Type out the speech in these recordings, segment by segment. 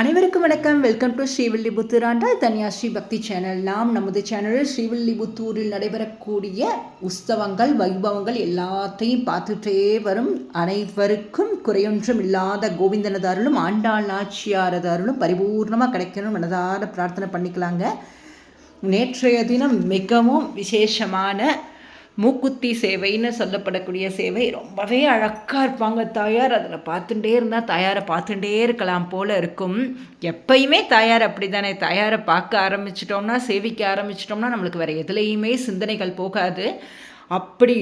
அனைவருக்கும் வணக்கம். Welcome to Srivilliputhur Andal Dhanyasri பக்தி சேனல். நாம் நமது சேனலில் ஸ்ரீவில்லிபுத்தூரில் நடைபெறக்கூடிய உற்சவங்கள் வைபவங்கள் எல்லாத்தையும் பார்த்துட்டே வரும். அனைவருக்கும் குறையொன்றும் இல்லாத கோவிந்தனது அருளும் ஆண்டாள் நாச்சியாரது அருளும் பரிபூர்ணமாக கிடைக்கணும் மனதார பிரார்த்தனை பண்ணிக்கலாங்க. நேற்றைய தினம் மிகவும் விசேஷமான மூக்குத்தி சேவைன்னு சொல்லப்படக்கூடிய சேவை. ரொம்பவே அழகாக இருப்பாங்க தாயார். அதில் பார்த்துட்டே இருந்தால் தாயாரை பார்த்துட்டே இருக்கலாம் போல் இருக்கும். எப்பயுமே தாயார் அப்படி தானே. தாயாரை பார்க்க ஆரம்பிச்சிட்டோம்னா, சேவிக்க ஆரம்பிச்சிட்டோம்னா நம்மளுக்கு வேறு எதுலேயுமே சிந்தனைகள் போகாது. அப்படி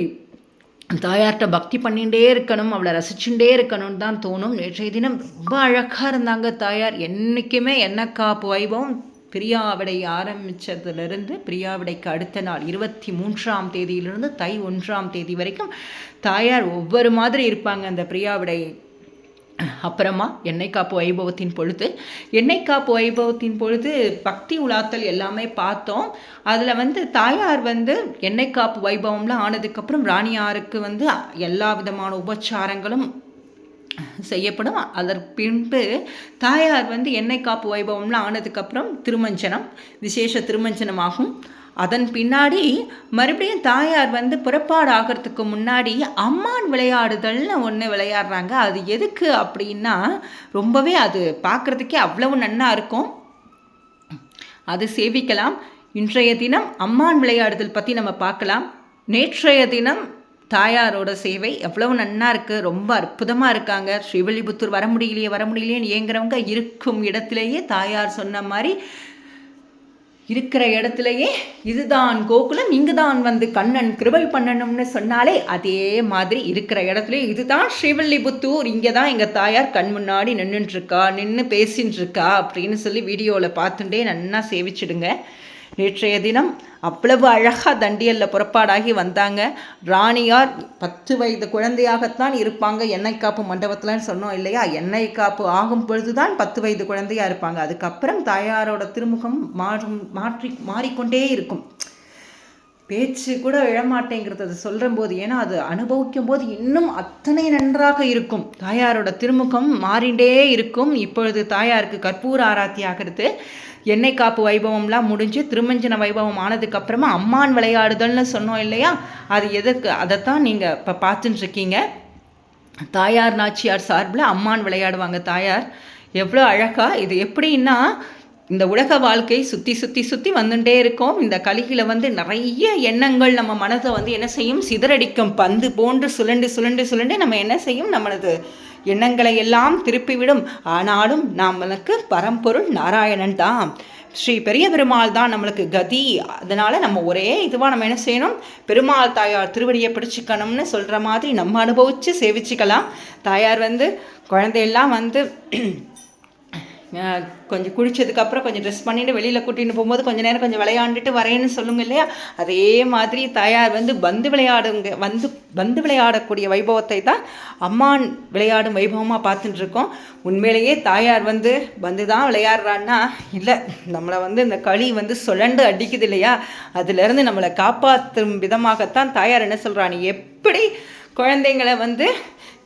தாயார்கிட்ட பக்தி பண்ணிகிட்டே இருக்கணும், அவளை ரசிச்சுட்டே இருக்கணும்னு தான் தோணும். நேற்றைய தினம் ரொம்ப அழகாக இருந்தாங்க தாயார். என்றைக்குமே எண்ணக்காப்பு வைபவம் பிரியாவிடை ஆரம்பித்ததுலேருந்து பிரியாவிடைக்கு அடுத்த நாள் 23ஆம் தேதியிலிருந்து தை 1ஆம் தேதி வரைக்கும் தாயார் ஒவ்வொரு மாதிரி இருப்பாங்க. அந்த பிரியாவிடை அப்புறமா எண்ணெய் காப்பு வைபவத்தின் பொழுது பக்தி உலாத்தல் எல்லாமே பார்த்தோம். அதில் தாயார் எண்ணெய் காப்பு வைபவம்லாம் ஆனதுக்கப்புறம் ராணியாருக்கு எல்லா விதமான உபச்சாரங்களும் செய்யப்படும். அதற்கு பின்பு தாயார் எண்ணெய் காப்பு வைபவம்லாம் ஆனதுக்கப்புறம் திருமஞ்சனம், விசேஷ திருமஞ்சனமாகும். அதன் பின்னாடி மறுபடியும் தாயார் புறப்பாடு ஆகிறதுக்கு முன்னாடி அம்மான் விளையாடுதல்னு ஒன்று விளையாடுறாங்க. அது எதுக்கு அப்படின்னா, ரொம்பவே அது பார்க்குறதுக்கே அவ்வளவு நன்னா இருக்கும். அது சேவிக்கலாம். இன்றைய தினம் அம்மான் விளையாடுதல் பற்றி நம்ம பார்க்கலாம். நேற்றைய தினம் தாயாரோட சேவை எவ்வளவு நன்னா இருக்குது, ரொம்ப அற்புதமாக இருக்காங்க. ஸ்ரீவில்லிபுத்தூர் வர முடியலையேன்னு ஏங்குறவங்க இருக்கும் இடத்துலையே தாயார் சொன்ன மாதிரி இருக்கிற இடத்துலையே இதுதான் கோகுலம், இங்கு தான் கண்ணன் கிருபை பண்ணணும்னு சொன்னாலே அதே மாதிரி இருக்கிற இடத்துலையே இதுதான் ஸ்ரீவில்லிபுத்தூர், இங்கே தான் எங்கள் தாயார் கண் முன்னாடி நின்று பேசின்னு இருக்கா அப்படின்னு சொல்லி வீடியோவில் பார்த்துட்டே நன்னா சேவிச்சிடுங்க. நேற்றைய தினம் அவ்வளவு அழகாக தண்டியலில் புறப்பாடாகி வந்தாங்க. ராணியார் 10 வயது குழந்தையாகத்தான் இருப்பாங்க எண்ணெய் காப்பு மண்டபத்தில்னு சொன்னோம் இல்லையா. எண்ணெய் காப்பு ஆகும் பொழுது தான் 10 வயது குழந்தையாக இருப்பாங்க. அதுக்கப்புறம் தாயாரோட திருமுகம் மாறிக்கொண்டே இருக்கும். பேச்சு கூட எழமாட்டேங்கிறது அது சொல்கிற போது. ஏன்னா அது அனுபவிக்கும் போது இன்னும் அத்தனை நன்றாக இருக்கும். தாயாரோட திருமுகம் மாறிண்டே இருக்கும். இப்பொழுது தாயாருக்கு கற்பூர ஆராத்தி ஆகிறது. எண்ணெய் காப்பு வைபவம்லாம் முடிஞ்சு திருமஞ்சன வைபவம் ஆனதுக்கப்புறமா அம்மான் விளையாடுதல்னு சொன்னோம் இல்லையா. அது எதுக்கு, அதைத்தான் நீங்கள் இப்போ பார்த்துட்டுருக்கீங்க. தாயார் நாச்சியார் சார்பில் அம்மான் விளையாடுவாங்க தாயார். எவ்வளோ அழகாக இது. எப்படின்னா, இந்த உலக வாழ்க்கை சுற்றி வந்துட்டே இருக்கும். இந்த கலிகில நிறைய எண்ணங்கள் நம்ம மனதை என்ன செய்யும், சிதறடிக்கும். பந்து போன்று சுழண்டு நம்ம என்ன செய்யும், நம்மளது எண்ணங்களை எல்லாம் திருப்பிவிடும். ஆனாலும் நம்மளுக்கு பரம்பொருள் நாராயணன் தான், ஸ்ரீ பெரிய பெருமாள் தான் நம்மளுக்கு கதி. அதனால் நம்ம ஒரே இதுவாக நம்ம என்ன செய்யணும், பெருமாள் தாயார் திருவடியை பிடிச்சிக்கணும்னு சொல்கிற மாதிரி நம்ம அனுபவித்து சேவிச்சுக்கலாம். தாயார் குழந்தையெல்லாம் கொஞ்சம் குளித்ததுக்கப்புறம் கொஞ்சம் ட்ரெஸ் பண்ணிவிட்டு வெளியில் கூட்டிகிட்டு போகும்போது கொஞ்சம் நேரம் கொஞ்சம் விளையாண்டுட்டு வரேன்னு சொல்லுங்க இல்லையா. அதே மாதிரி தாயார் பந்து விளையாடக்கூடிய வைபவத்தை தான் அம்மான் விளையாடும் வைபவமாக பார்த்துட்டுருக்கோம். உண்மையிலேயே தாயார் பந்து தான் விளையாடுறான்னா இல்லை, நம்மளை இந்த களி சுழண்டு அடிக்குது இல்லையா, அதுலேருந்து நம்மளை காப்பாற்றும் விதமாகத்தான் தாயார் என்ன சொல்கிறான், எப்படி குழந்தைங்களை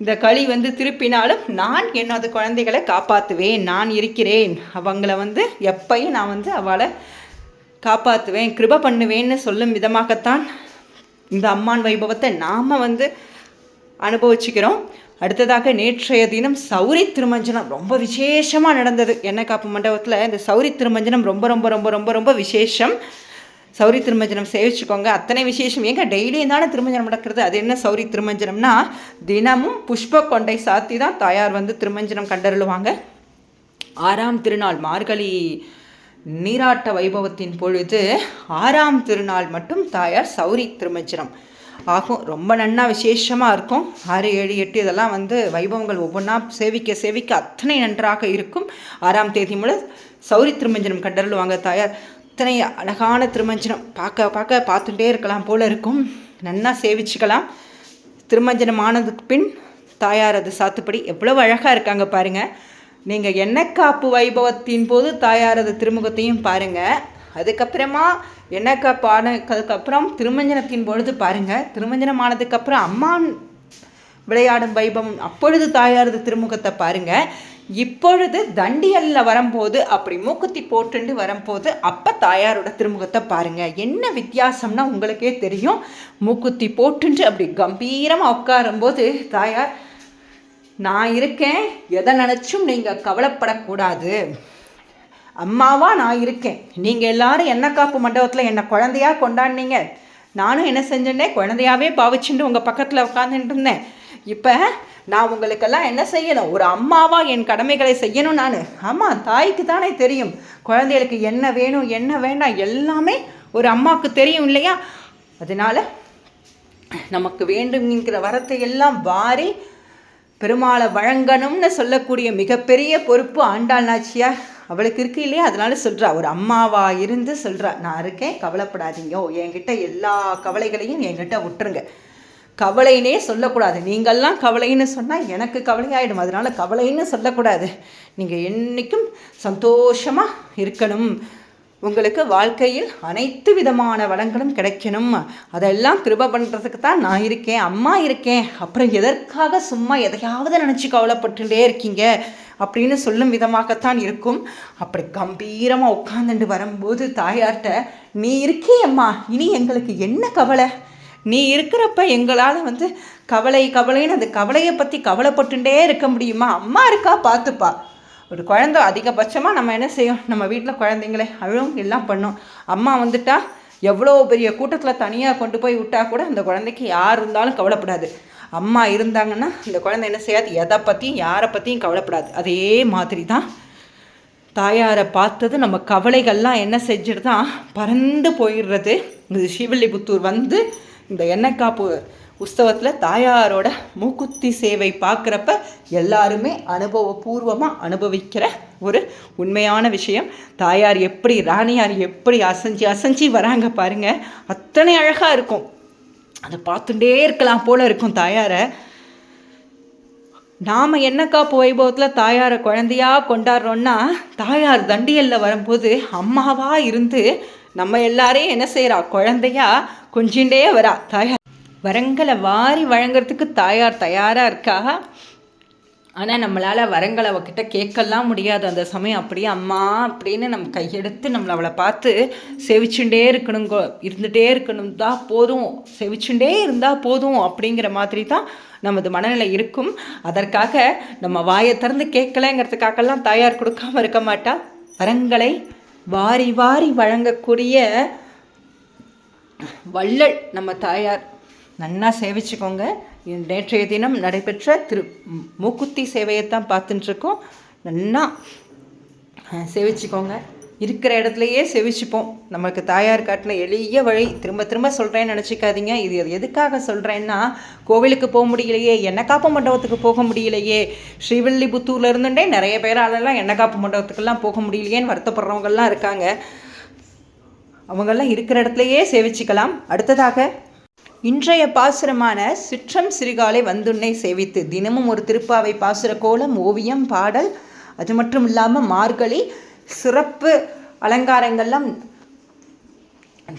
இந்த களி திருப்பினாலும் நான் என்னோட குழந்தைகளை காப்பாற்றுவேன், நான் இருக்கிறேன், அவங்கள எப்பையும் நான் அவளை காப்பாற்றுவேன், கிருபை பண்ணுவேன்னு சொல்லும் விதமாகத்தான் இந்த அம்மான் வைபவத்தை நாம் அனுபவிச்சுக்கிறோம். அடுத்ததாக நேற்றைய தினம் சௌரி திருமஞ்சனம் ரொம்ப விசேஷமாக நடந்தது. எண்ணெய் காப்பு மண்டபத்தில் இந்த சௌரி திருமஞ்சனம் ரொம்ப ரொம்ப ரொம்ப ரொம்ப ரொம்ப விசேஷம். சௌரி திருமஞ்சனம் சேவிச்சுக்கோங்க. அத்தனை விசேஷம். ஏங்க டெய்லியும் தானே திருமஞ்சனம் நடக்கிறது. அது என்ன சௌரி திருமஞ்சனம்னா, தினமும் புஷ்ப கொண்டை சாத்தி தான் தாயார் திருமஞ்சனம் கண்டருளுவாங்க. 6ஆம் திருநாள் மார்கழி நீராட்ட வைபவத்தின் பொழுது 6ஆம் திருநாள் மட்டும் தாயார் சௌரி திருமஞ்சனம் ஆகும். ரொம்ப நன்னா விசேஷமாக இருக்கும். 6, 7, 8 இதெல்லாம் வைபவங்கள் ஒவ்வொன்றா சேவிக்க அத்தனை நன்றாக இருக்கும். 6ஆம் தேதி முதல் சௌரி திருமஞ்சனம் கண்டருளுவாங்க தாயார். அத்தனை அழகான திருமஞ்சனம் பார்த்துட்டே இருக்கலாம் போல் இருக்கும். நன்னா சேவிச்சுக்கலாம். திருமஞ்சனம் ஆனதுக்கு பின் தாயார் அது சாத்துப்படி எவ்வளவு அழகாக இருக்காங்க பாருங்கள். நீங்கள் எண்ணெய் காப்பு வைபவத்தின் போது தாயாரது திருமுகத்தையும் பாருங்கள். அதுக்கப்புறமா எண்ணெய் காப்பு ஆனதுக்கப்புறம் திருமஞ்சனத்தின் பொழுது பாருங்கள். திருமஞ்சனம் ஆனதுக்கப்புறம் அம்மான் விளையாடும் வைபவம் அப்பொழுது தாயாரது திருமுகத்தை பாருங்கள். இப்பொழுது தண்டியல்ல வரும்போது அப்படி மூக்குத்தி போட்டுண்டு வரும்போது அப்போ தாயாரோட திருமுகத்தை பாருங்கள். என்ன வித்தியாசம்னா உங்களுக்கே தெரியும். மூக்குத்தி போட்டுண்டு அப்படி கம்பீரமாக உட்காரும்போது தாயார், நான் இருக்கேன், எதை நினச்சும் நீங்கள் கவலைப்படக்கூடாது, அம்மாவா நான் இருக்கேன். நீங்கள் எல்லாரும் என்ன காப்பு மண்டபத்தில் என்னை குழந்தையாக கொண்டாடினீங்க, நானும் என்ன செஞ்சேன்னே குழந்தையாவே பாவிச்சுட்டு உங்கள் பக்கத்தில் உட்காந்துட்டு இருந்தேன். இப்போ நான் உங்களுக்கெல்லாம் என்ன செய்யணும், ஒரு அம்மாவாக என் கடமைகளை செய்யணும். நான் ஆமாம், தாய்க்கு தானே தெரியும் குழந்தைகளுக்கு என்ன வேணும் என்ன வேண்டாம், எல்லாமே ஒரு அம்மாவுக்கு தெரியும் இல்லையா? அதனால் நமக்கு வேண்டும்ங்கிற வரத்தை எல்லாம் வாரி பெருமாளை வழங்கணும்னு சொல்லக்கூடிய மிகப்பெரிய பொறுப்பு ஆண்டாள் நாச்சியார் அவளுக்கு இருக்கு இல்லையா? அதனால சொல்கிறா, ஒரு அம்மாவாக இருந்து சொல்கிறா, நான் இருக்கேன், கவலைப்படாதீங்க, என்கிட்ட எல்லா கவலைகளையும் என்கிட்ட விட்டுருங்க. கவலைன்னே சொல்லக்கூடாது. நீங்கள்லாம் கவலைன்னு சொன்னால் எனக்கு கவலையாயிடும். அதனால் கவலைன்னு சொல்லக்கூடாது. நீங்கள் என்றைக்கும் சந்தோஷமாக இருக்கணும். உங்களுக்கு வாழ்க்கையில் அனைத்து விதமான வளங்களும் கிடைக்கணும். அதெல்லாம் கிருபை பண்ணுறதுக்கு தான் நான் இருக்கேன், அம்மா இருக்கேன். அப்புறம் எதற்காக சும்மா எதையாவது நினச்சி கவலைப்பட்டுட்டே இருக்கீங்க அப்படின்னு சொல்லும் விதமாகத்தான் இருக்கும். அப்படி கம்பீரமாக உட்காந்துட்டு வரும்போது தாயார்கிட்ட, நீ இருக்கே அம்மா, இனி எங்களுக்கு என்ன கவலை? நீ இருக்கிறப்ப எங்களால் கவலைன்னு அந்த கவலையை பற்றி கவலைப்பட்டுட்டே இருக்க முடியுமா? அம்மா இருக்கா, பார்த்துப்பா. ஒரு குழந்தை அதிகபட்சமாக நம்ம என்ன செய்யும், நம்ம வீட்டில் குழந்தைங்களே அழும் எல்லாம் பண்ணோம். அம்மா வந்துட்டா எவ்வளோ பெரிய கூட்டத்தில் தனியாக கொண்டு போய் விட்டால் கூட அந்த குழந்தைக்கு யார் இருந்தாலும் கவலைப்படாது. அம்மா இருந்தாங்கன்னா இந்த குழந்தை என்ன செய்யாது, எதை பற்றியும் யாரை பற்றியும் கவலைப்படாது. அதே மாதிரி தான் தாயாரை பார்த்தது நம்ம கவலைகள்லாம் என்ன செஞ்சுட்டு தான் பறந்து போயிடுறது. இது ஸ்ரீவில்லிபுத்தூர் இந்த எண்ணெய் காப்பு உற்சவத்தில் தாயாரோட மூக்குத்தி சேவை பார்க்குறப்ப எல்லாருமே அனுபவபூர்வமாக அனுபவிக்கிற ஒரு உண்மையான விஷயம். தாயார் எப்படி, ராணியார் எப்படி அசைஞ்சு வராங்க பாருங்கள், அத்தனை அழகாக இருக்கும். அதை பார்த்துட்டே இருக்கலாம் போல் இருக்கும் தாயாரை. நாம் எண்ணெய் காப்பு வைபவத்தில் தாயாரை குழந்தையாக கொண்டாடுறோன்னா, தாயார் தண்டியலில் வரும்போது அம்மாவாக இருந்து நம்ம எல்லாரையும் என்ன செய்கிறா, குழந்தையா கொஞ்சிண்டே வரா. தாயார் வரங்களை வாரி வழங்கிறதுக்கு தாயார் தயாராக இருக்கா. ஆனால் நம்மளால் வரங்களை அவகிட்ட கேட்கலாம் முடியாது அந்த சமயம். அப்படியே அம்மா அப்படின்னு நம்ம கையெடுத்து அவளை பார்த்து செவிச்சுட்டே இருந்துகிட்டே இருக்கணும் தான் போதும், செவிச்சுட்டே இருந்தால் போதும் அப்படிங்கிற மாதிரி தான் நமது மனநிலை இருக்கும். அதற்காக நம்ம வாயை திறந்து கேட்கலைங்கிறதுக்காகலாம் தாயார் கொடுக்காமல் இருக்க மாட்டா. வரங்களை வாரி வாரி வழங்கக்கூடிய வள்ளல் நம்ம தாயார். நன்னா சேவிச்சுக்கோங்க. நேற்றைய தினம் நடைபெற்ற மூக்குத்தி சேவையைத்தான் பார்த்துட்டுருக்கோம். நன்னா சேவிச்சுக்கோங்க. இருக்கிற இடத்துலையே சேவிச்சுப்போம். நமக்கு தாயார் காட்டின எளிய வழி. திரும்ப திரும்ப சொல்கிறேன்னு நினச்சிக்காதீங்க. இது எதுக்காக சொல்கிறேன்னா, கோவிலுக்கு போக முடியலையே, எண்ணெய் காப்பு மண்டபத்துக்கு போக முடியலையே, ஸ்ரீவில்லிபுத்தூரில் இருந்துட்டே நிறைய பேராலெல்லாம் எண்ணெய் காப்பு மண்டபத்துக்கெல்லாம் போக முடியலையேன்னு வருத்தப்படுறவங்கெல்லாம் இருக்காங்க. அவங்கெல்லாம் இருக்கிற இடத்துலையே சேவிச்சுக்கலாம். அடுத்ததாக இன்றைய பாசுரமான சிற்றம் சிறுகாலை வந்துன்னை சேவித்து, தினமும் ஒரு திருப்பாவை பாசுர கோலம், ஓவியம், பாடல், அது மட்டும் இல்லாமல் மார்கழி சிறப்பு அலங்காரங்கள்லாம்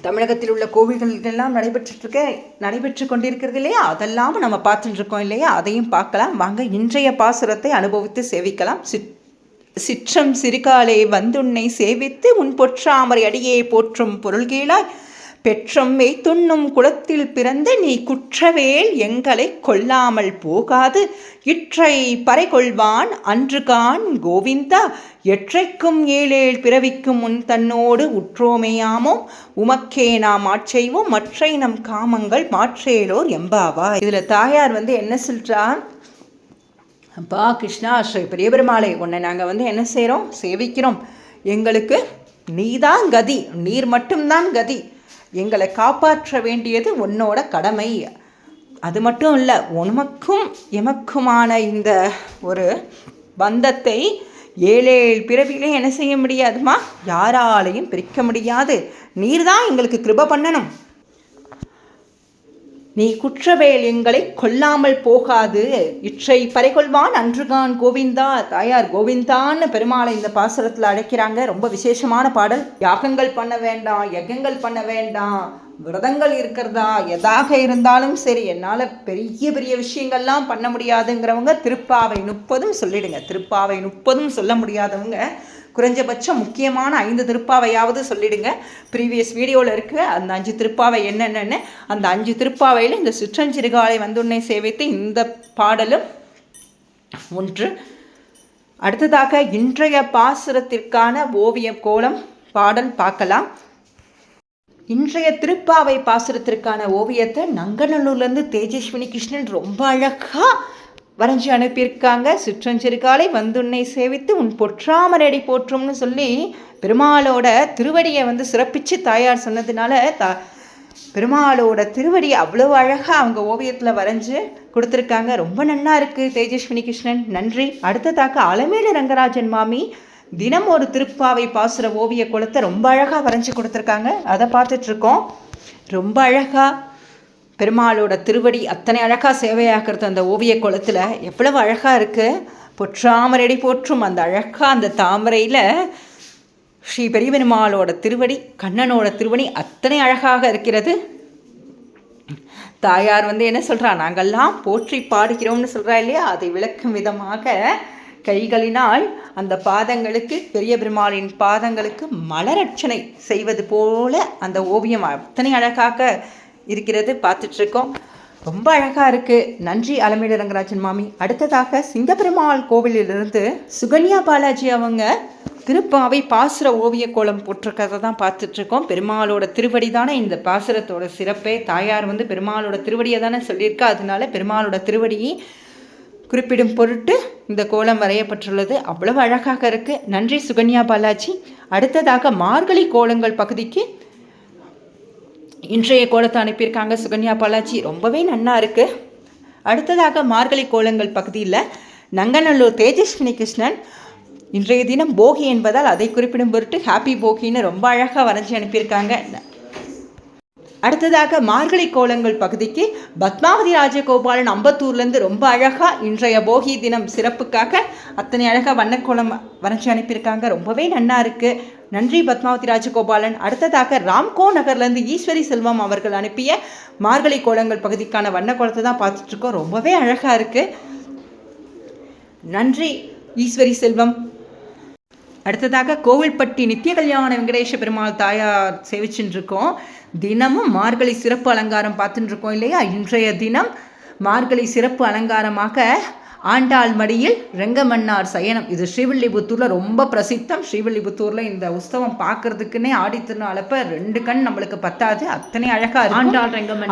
தமிழகத்தில் உள்ள கோவில்களெல்லாம் நடைபெற்று கொண்டிருக்கிறது இல்லையா? அதெல்லாம் நம்ம பார்த்துட்டு இருக்கோம் இல்லையா? அதையும் பார்க்கலாம் வாங்க. இன்றைய பாசுரத்தை அனுபவித்து சேவிக்கலாம். சிற்றம் சிறுகாலை வந்துன்னை சேவித்து உன் பொற்றாமரை அடியே போற்றும் பொருள்கீழாய் பெற்றம் மெய்த்துண்ணும் குலத்தில் பிறந்த நீ குற்றவேல் எங்களை கொல்லாமல் போகாது இற்றை பறை கொள்வான் அன்றுகான் கோவிந்தா எற்றைக்கும் ஏழேழ் பிறவிக்கும் முன் தன்னோடு உற்றோமையாமோ உமக்கே நாம் ஆட்செய்வோம் மற்றை நம் காமங்கள் மாற்றேலோர் எம்பாவா. இதில் தாயார் என்ன சொல்றா, அப்பா கிருஷ்ணா, ஸ்ரீ பெரிய பெருமாளே, உன்னை நாங்கள் என்ன செய்கிறோம், சேவிக்கிறோம். எங்களுக்கு நீதான் கதி, நீர் மட்டும்தான் கதி. எங்களை காப்பாற்ற வேண்டியது உன்னோட கடமை. அது மட்டும் இல்லை, உனக்கும் எமக்குமான இந்த ஒரு பந்தத்தை ஏழேழு பிறவிலே என்ன செய்ய முடியாதுமா, யாராலையும் பிரிக்க முடியாது. நீர் தான் எங்களுக்கு கிருபை பண்ணணும். நீ குற்றவேல் எங்களை கொல்லாமல் போகாது, இற்றை பறைகொள்வான் அன்றுகான் கோவிந்தா. தாயார் கோவிந்தான்னு பெருமாளை இந்த பாசுரத்தில் அழைக்கிறாங்க. ரொம்ப விசேஷமான பாடல். யாகங்கள் பண்ண வேண்டாம், யஜங்கள் பண்ண வேண்டாம், விரதங்கள் இருக்கிறதா, எதாக இருந்தாலும் சரி, என்னால் பெரிய பெரிய விஷயங்கள்லாம் பண்ண முடியாதுங்கிறவங்க திருப்பாவை 30 சொல்லிடுங்க. திருப்பாவை 30 சொல்ல முடியாதவங்க குறைஞ்சபட்சம் முக்கியமான 5 திருப்பாவையாவது சொல்லிடுங்க. ப்ரீவியஸ் வீடியோவில் இருக்குது அந்த 5 திருப்பாவை என்னென்னு. அந்த 5 திருப்பாவையில் இந்த சிற்றஞ்சிறுகாலை வந்துன்னை சேவித்து இந்த பாடலும் ஒன்று. அடுத்ததாக இன்றைய பாசுரத்திற்கான ஓவிய கோலம் பாடல் பார்க்கலாம். இன்றைய திருப்பாவை பாசுரத்திற்கான ஓவியத்தை நங்கநல்லூர்லேருந்து தேஜஸ்வினி கிருஷ்ணன் ரொம்ப அழகாக வரைஞ்சி அனுப்பியிருக்காங்க. சிற்றஞ்சிறுகாலை வந்துன்னை சேவித்து உன் பொற்றாமரடி போற்றும்னு சொல்லி பெருமாளோட திருவடியை சிறப்பித்து தாயார் சொன்னதுனால பெருமாளோட திருவடியை அவ்வளோ அழகாக அவங்க ஓவியத்தில் வரைஞ்சி கொடுத்துருக்காங்க. ரொம்ப நல்லா இருக்குது தேஜஸ்வினி கிருஷ்ணன், நன்றி. அடுத்ததாக அலமேலு ரங்கராஜன் மாமி தினம் ஒரு திருப்பாவை பாசுர ஓவிய கோலத்தை ரொம்ப அழகாக வரைஞ்சி கொடுத்துருக்காங்க. அதை பார்த்துட்ருக்கோம். ரொம்ப அழகாக பெருமாளோட திருவடி அத்தனை அழகாக சேவையாகிறது அந்த ஓவிய கோலத்தில். எவ்வளவு அழகாக இருக்குது. பொற்றாமரடி போற்றும் அந்த அழகாக அந்த தாமரையில் ஸ்ரீ பெரிய பெருமாளோட திருவடி, கண்ணனோட திருவடி அத்தனை அழகாக இருக்கிறது. தாயார் என்ன சொல்கிறா, நாங்கள்லாம் போற்றி பாடுகிறோம்னு சொல்கிறா இல்லையா, அதை விளக்கும் விதமாக கைகளினால் அந்த பாதங்களுக்கு, பெரிய பெருமாளின் பாதங்களுக்கு மலரட்சணை செய்வது போல அந்த ஓவியம் அத்தனை அழகாக இருக்கிறது. பார்த்துட்ருக்கோம். ரொம்ப அழகாக இருக்குது. நன்றி அலமேலு ரங்கராஜன் மாமி. அடுத்ததாக சிங்கப்பெருமாள் கோவிலிலிருந்து சுகன்யா பாலாஜி அவங்க திருப்பாவை பாசுர ஓவிய கோலம் போட்டிருக்கிறத தான் பார்த்துட்ருக்கோம். பெருமாளோட திருவடி தானே இந்த பாசுரத்தோட சிறப்பே. தாயார் பெருமாளோட திருவடியை தானே சொல்லியிருக்கா, அதனால பெருமாளோட திருவடியை குறிப்பிடும் பொருட்டு இந்த கோலம் வரையப்பட்டுள்ளது. அவ்வளவு அழகாக இருக்குது. நன்றி சுகன்யா பாலாஜி. அடுத்ததாக மார்கழி கோலங்கள் பகுதிக்கு இன்றைய கோலத்தை அனுப்பியிருக்காங்க சுகன்யா பாலாஜி. ரொம்பவே நல்லா இருக்குது. அடுத்ததாக மார்கழி கோலங்கள் பகுதியில் நங்கநல்லூர் தேஜஸ்வினி கிருஷ்ணன் இன்றைய தினம் போகி என்பதால் அதை குறிப்பிடும் பொருட்டு ஹாப்பி போகின்னு ரொம்ப அழகாக வரைஞ்சி அனுப்பியிருக்காங்க. அடுத்ததாக மார்கழி கோலங்கள் பகுதிக்கு பத்மாவதி ராஜகோபாலன் அம்பத்தூர்லேருந்து ரொம்ப அழகாக இன்றைய போகி தினம் சிறப்புக்காக அத்தனை அழகாக வண்ணக்கோலம் வரைஞ்சி அனுப்பியிருக்காங்க. ரொம்பவே நல்லா இருக்குது. நன்றி பத்மாவதி ராஜகோபாலன். அடுத்ததாக ராம்கோ நகர்லேருந்து ஈஸ்வரி செல்வம் அவர்கள் அனுப்பிய மார்கழி கோலங்கள் பகுதிக்கான வண்ணக்கோலத்தை தான் பார்த்துட்ருக்கோம். ரொம்பவே அழகாக இருக்குது. நன்றி ஈஸ்வரி செல்வம். அடுத்ததாக கோவில்பட்டி நித்திய கல்யாண வெங்கடேஷ பெருமாள் தாயார் சேவிச்சுட்டு இருக்கோம். தினமும் மார்கழி சிறப்பு அலங்காரம் பார்த்துட்டு இருக்கோம் இல்லையா. இன்றைய தினம் மார்கழி சிறப்பு அலங்காரமாக ஆண்டாள் மடியில் ரெங்கமன்னார் சயனம். இது ஸ்ரீவில்லிபுத்தூரில் ரொம்ப பிரசித்தம். ஸ்ரீவில்லிபுத்தூரில் இந்த உற்சவம் பார்க்கறதுக்குன்னே ஆடி திருநாளப்ப 2 கண் நம்மளுக்கு பத்தாது, அத்தனை அழகாக இருக்கும்.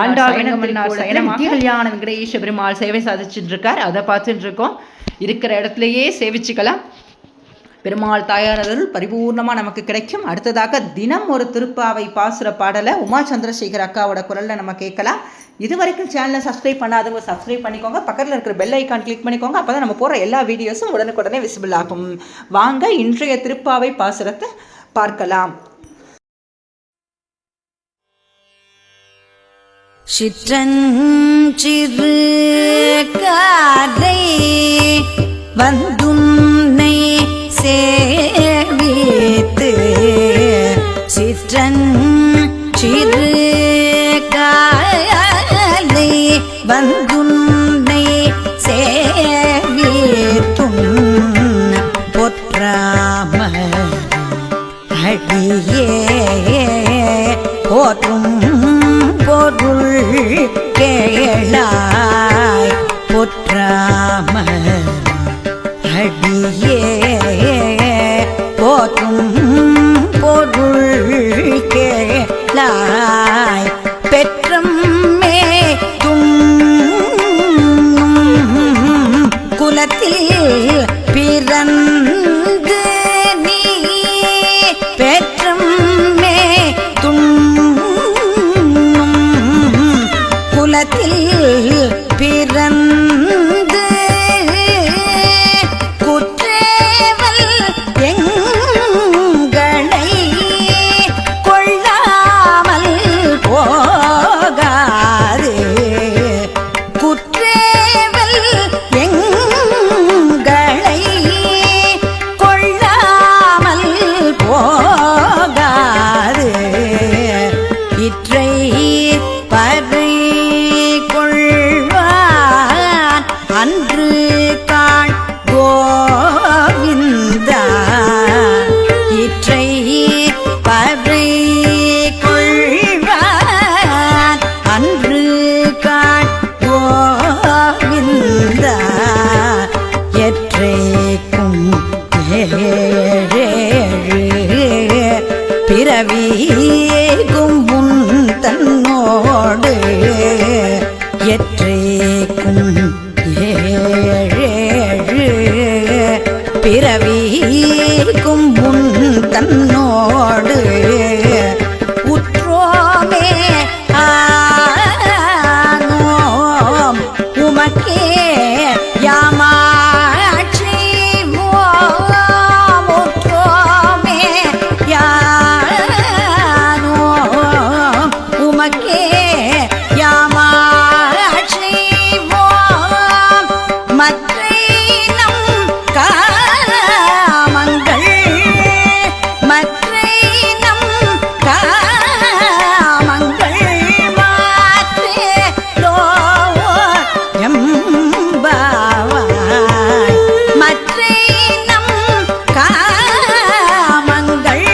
ஆண்டாள் ரெங்கமன்னார் சயனம் நித்திய கல்யாண வெங்கடேஷ பெருமாள் சேவை சாதிச்சுட்டு இருக்கார். அதை பார்த்துட்டு இருக்கோம். இருக்கிற இடத்துலையே சேவிச்சுக்கலாம். பெருமாள் தாயாரர்கள் பரிபூர்ணமாக நமக்கு கிடைக்கும். அடுத்ததாக தினம் ஒரு திருப்பாவை பாசுர பாடலை உமா சந்திரசேகர் அக்காவோட குரலில் நம்ம கேட்கலாம். இது வரைக்கும் சேனலை சப்ஸ்கிரைப் பண்ணாதவங்க சப்ஸ்கிரைப் பண்ணிக்கோங்க. பக்கத்தில் இருக்கிற பெல் ஐக்கான் கிளிக் பண்ணிக்கோங்க. அப்போ தான் நம்ம போகிற எல்லா வீடியோஸும் உடனுக்குடனே விசிபிள் ஆகும். வாங்க இன்றைய திருப்பாவை பாசுரத்தை பார்க்கலாம். சிற்றஞ்சிறு காதை வந்துன்னை சேவித்து சிற்றஞ்சிறு காதை வந்துன்னை சேவித்தும் பொற்றாம அடியே போற்றும் பொருள் கேளாய் பொற்றாம அடியே போற்றும் பொருள் கேளாய் பெற்றம் மே குலத்தில் பிறந்து நீ பெற்றம் மே குலத்தில் பிறந்து பிறவியேகும் உன் தன்னோடு எற்றைக்கும் பிறவியேகும் உன் தன்னோடு உற்றோமே ஆனோம் உமக்கே யாமாட்சி உற்றோமே யானோம் உமக்கே யாமாட்சி மற்றை நம் காமங்கள் மற்றை நம் காமங்கள் மாற்றேலோ எம்பாவாய் மற்றை நம் காமங்கள்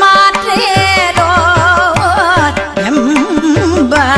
மாற்றேலோ எம்பாவாய்